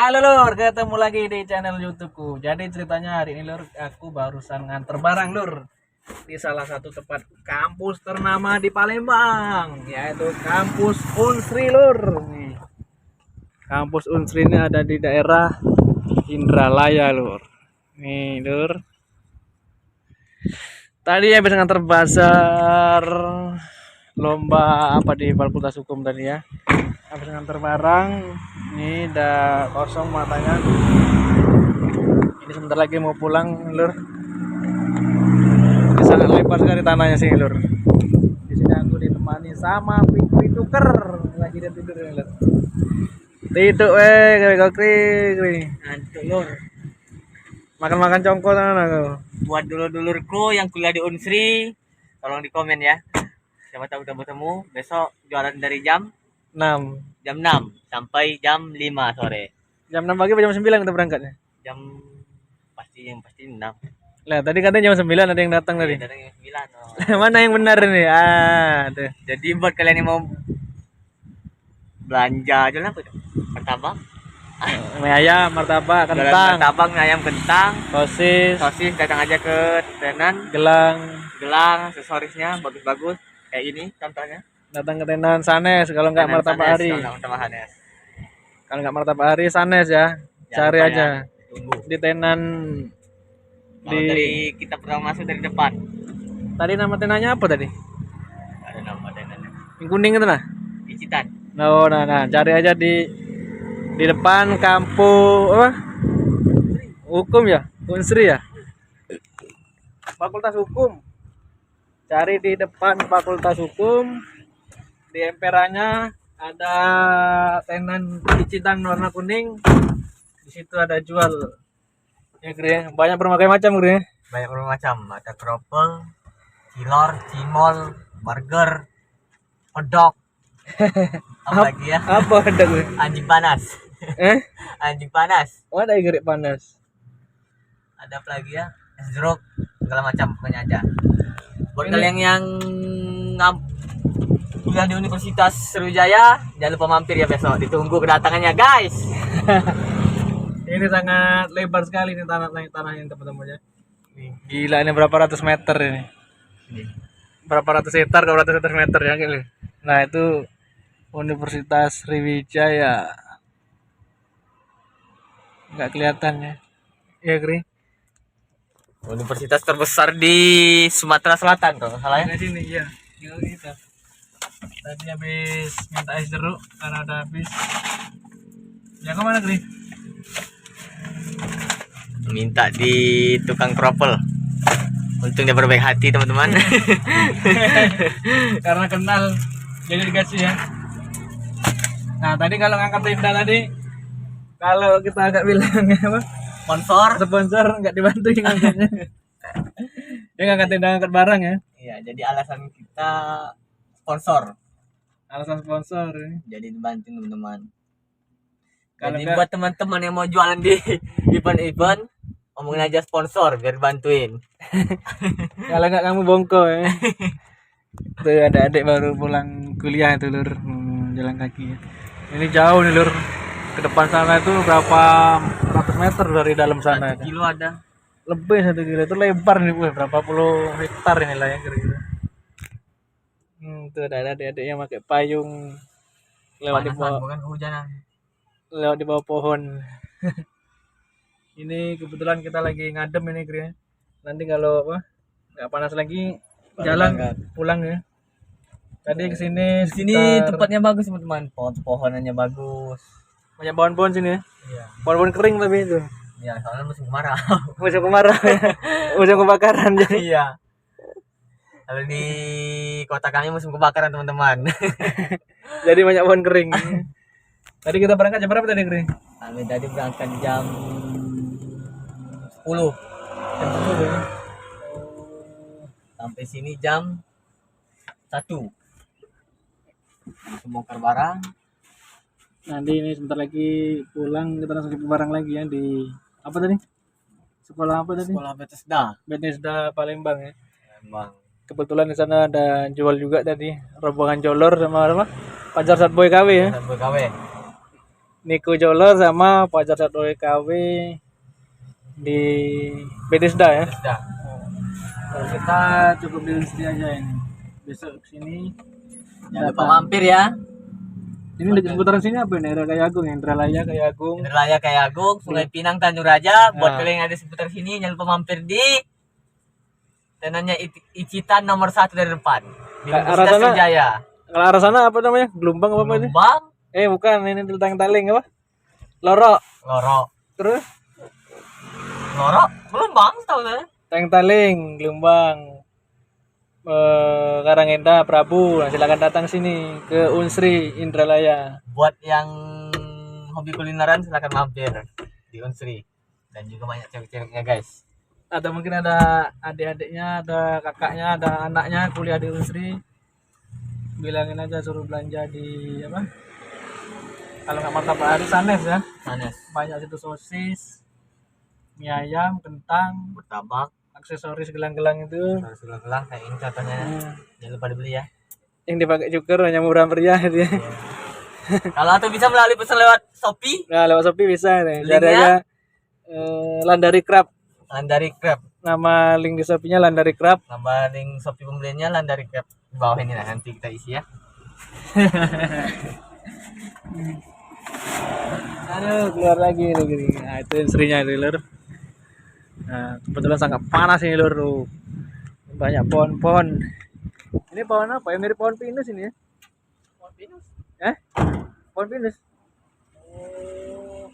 Halo Lur, ketemu lagi di channel YouTubeku. Jadi ceritanya hari ini Lur, aku barusan nganter barang Lur di salah satu tempat kampus ternama di Palembang, yaitu kampus Unsri Lur. Nih. Kampus Unsri ini ada di daerah Indralaya Lur. Nih Lur. Tadi habis nganter bazar lomba apa di Fakultas Hukum tadi ya. Habis nganter barang, ini udah kosong matanya. Ini sebentar lagi mau pulang, Lur. Ini sangat lebar sekali tanahnya sih, Lur. Di sini aku ditemani sama Pikri Tuker. Lagi dia tidur nih, Lur. Tidur, kri. Ngantuk Lur. Makan-makan congko tangan aku. Buat dulur-dulurku yang kuliah di Unsri, tolong di komen ya. Siapa tahu udah bertemu. Besok jualan dari jam 6. 6 sampai jam 5 sore. Jam 6 pagi atau jam 9 kita berangkatnya? Jam yang pasti 6. Lah, tadi katanya jam 9 ada yang datang tadi. Datang jam 9. Oh. Mana yang benar nih? Tuh. Jadi buat kalian yang mau belanja jualan apa tuh? Martabak. Mie ayam, martabak, Jualan kentang, martabak, mie ayam, kentang, sosis, datang aja ke tenan, gelang, aksesorisnya bagus-bagus kayak ini contohnya. datang ke tenan Sanes kalau nggak martabak hari. Kalau nggak martabak hari Sanes ya. Cari aja. Tunggu. Di tenan Dari kita pertama masuk dari depan. Tadi nama tenannya apa tadi? Ada nama tenannya. Yang kuning itu nah. Icitan. Nah, cari aja di depan kampus apa? Hukum ya? Unsri ya? Fakultas Hukum. Cari di depan Fakultas Hukum. Di emperannya ada tenan Icitan warna kuning. Di situ ada jual ya Gre, banyak berbagai macam Gre. Banyak macam, ada kroffel, cilor, cimol, burger, hotdog. Apa lagi ya? Apa ada Gre? Anjing panas. Anjing panas. Oh, ada igerik panas. Ada apa lagi ya? Es jeruk, segala macam pokoknya aja. Buat Ini- kalian yang kuliah di Universitas Sriwijaya, jangan lupa mampir ya besok. Ditunggu kedatangannya, guys. Ini sangat lebar sekali nih tanahnya teman-teman ya. Gila, ini berapa ratus meter ini. Berapa ratus hektar, berapa ratus meter ya gitu. Nah, itu Universitas Sriwijaya. Nggak kelihatan ya. Iya, Gri. Universitas terbesar di Sumatera Selatan kalau nggak salah ya. Di sini iya. Tinggal kita. Tadi habis minta es jeruk karena ada habis. Ya kemana, Gri? Minta di tukang kroffel. Untung dia berbaik hati teman-teman. Karena kenal jadi dikasih ya. Nah, tadi kalau ngangkat tinda tadi, kalau kita agak bilang apa, sponsor nggak dibantu ngangkatnya. Dia ngangkat tinda, ngangkat barang ya. Iya, jadi alasan kita sponsor. Alasan sponsor ini. Jadi dibantu teman-teman. Kalau Jadi enggak, buat teman-teman yang mau jualan di event-event, ngomongin aja sponsor biar bantuin. kalau nggak kamu bongko ya. Tuh ada adik baru pulang kuliah itu Lur, jalan kaki. Ini jauh nih Lur. Ke depan sana itu berapa ratus meter dari dalam sana. 1 kilo ada. Lebih 1 kilo itu lebar nih, berapa puluh hektar ini lah ya kira-kira. Tuh ada adik-adik yang pakai payung lewat di Panasan, bawah, bukan kehujanan. lewat di bawah pohon. Ini kebetulan kita lagi ngadem ini Gri. Nanti kalau apa nggak panas lagi Baru jalan berangkat. pulang ya. Tadi kesini Di sini tempatnya bagus teman-teman, pohon-pohonannya bagus. banyak pohon-pohon sini ya. Iya. Pohon-pohon kering tapi itu Ya, soalnya musim kemarau. musim kemarau ya. Musim kebakaran jadi. Iya. Kalau di kota kami musim kebakaran teman-teman. Jadi banyak pohon kering. Tadi kita berangkat jam berapa tadi Gri? Kami tadi berangkat jam 10. Jam 10 ya. Sampai sini jam 1. Langsung bongkar barang. Nanti ini sebentar lagi pulang kita langsung ke barang lagi ya di apa tadi? Sekolah apa tadi? Sekolah Bethesda. Bethesda Palembang ya. Emang. Kebetulan di sana ada jual juga tadi rombongan Jolor sama apa? Pajar Satboy KW ya. BKW. Nico Jolo sama Fajar Satu KW di Bethesda ya. Sudah. Kalau kita cukup di Unsri aja ini. Besok kesini. Jangan lupa mampir ya. Ini di seputaran sini apa ini? Daerah Kayagung, Indralaya, Kayagung. Indralaya Kayagung, Sungai Pinang, Tanjung Raja. Buat Nah. kalian yang ada di seputar sini, jangan lupa mampir di tenannya Icitan nomor 1 dari depan. Di Arah Universitas sana? Sriwijaya. Kalau arah sana apa namanya? Gelombang apa ini? Gelombang, Bukan, ini tentang taling apa? Loro. Loro. Terus Loro, Gelombang, tahu kan? Teng Taling, Gelombang. Karangenda, Prabu. Nah, silakan datang sini ke Unsri Indralaya. Buat yang hobi kulineran silakan mampir di Unsri. Dan juga banyak cewek-ceweknya guys. Atau mungkin ada adik-adiknya, ada kakaknya, ada anaknya kuliah di Unsri. Bilangin aja suruh belanja di apa? Kalau nggak martabak hari Sanes ya. Sanes, Banyak situ sosis, mie ayam, kentang, bertabak, aksesoris gelang-gelang itu. harus gelang kayak ini contohnya. Jangan lupa dibeli ya. Yang dipakai cukur hanya murah meriah dia. Kalau atau bisa melalui pesan lewat Shopee, Nah, lewat Shopee bisa nih. Cari Linknya? aja Landari Crab. Landari Crab. Nama link di Shopee-nya Landari Crab. Nama link Shopee pembeliannya Landari Crab. Di bawah ini lah nanti kita isi ya. Aduh, keluar lagi nih gini. Nah, itu istrinya itu, Lur. Nah, kebetulan sangat panas ini, Lur. Tuh. Banyak pohon-pohon. Ini pohon apa ya? Mirip pohon pinus ini ya? Pohon pinus. Oh.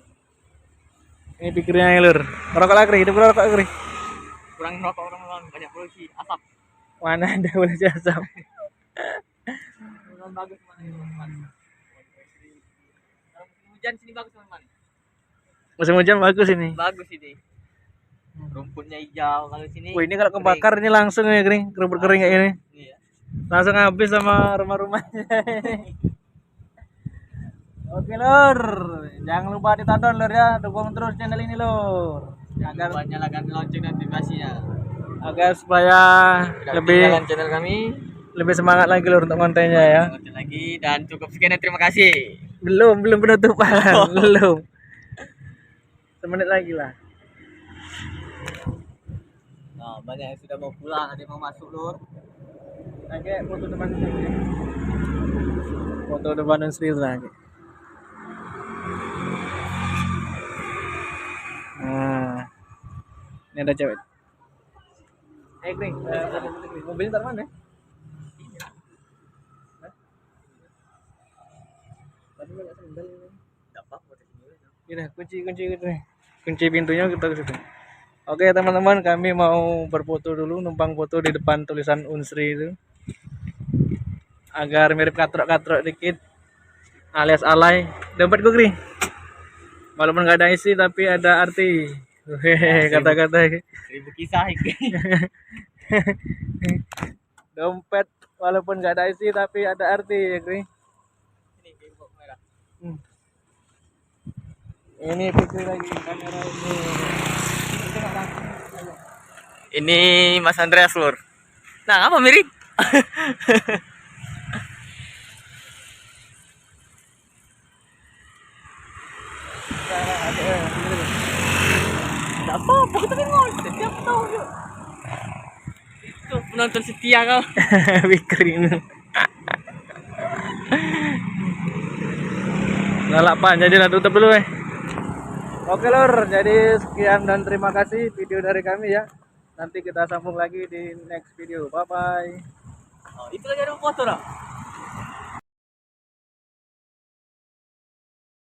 Ini pikirnya ya, Lur. Merokok lagi, hidup merokok lagi. Kurang rokok orang banyak polusi asap. Mana ada boleh jasam. Bagus mana. Kalau musim hujan sini bagus teman-teman. Musim hujan bagus ini. Bagus ini. Rumputnya hijau kalau sini. Wih, ini kalau kebakar ini langsung ya kering, kering kayak ini. Iya. Langsung habis sama rumah-rumahnya. Oke, Lur. Jangan lupa ditonton, Lur ya. Dukung terus channel ini, Lur. Agar nyalakan lonceng notifikasinya. Agar supaya lebih channel kami. lebih semangat lagi, Lur, untuk kontennya ya. Lanjut lagi dan cukup sekian ya, terima kasih. Belum penutupan. Belum. Semenit lagi lah. Nah, banyak yang sudah mau pulang, ada yang mau masuk, Lur. Oke, foto depan sini. Foto depan Unsri lagi. Nah, ini ada cewek. Kring, mobilnya taruh mana? Ini kunci pintunya kita ke situ. Oke teman-teman, kami mau berfoto dulu, numpang foto di depan tulisan Unsri itu, agar mirip katrok-katrok dikit, alias alay. Dompet gue Kring, walaupun nggak ada isi tapi ada arti. Kata-kata. 1000 kisah ini. Dompet walaupun nggak ada isi tapi ada arti ya Kring. Ini gembok merah. Ini pikir lagi kamera ini. Ini Mas Andreas, Lur. Nah, apa mirip? Tidak apa-apa, kita kan ngonten tiap tahun yuk. Itu penonton setia kau. Pikir ini. Nolak Pak, jadi lah tutup dulu Oke, Lur, jadi sekian dan terima kasih video dari kami ya. Nanti kita sambung lagi di next video. Bye bye. Oh, itu lagi ada foto lah.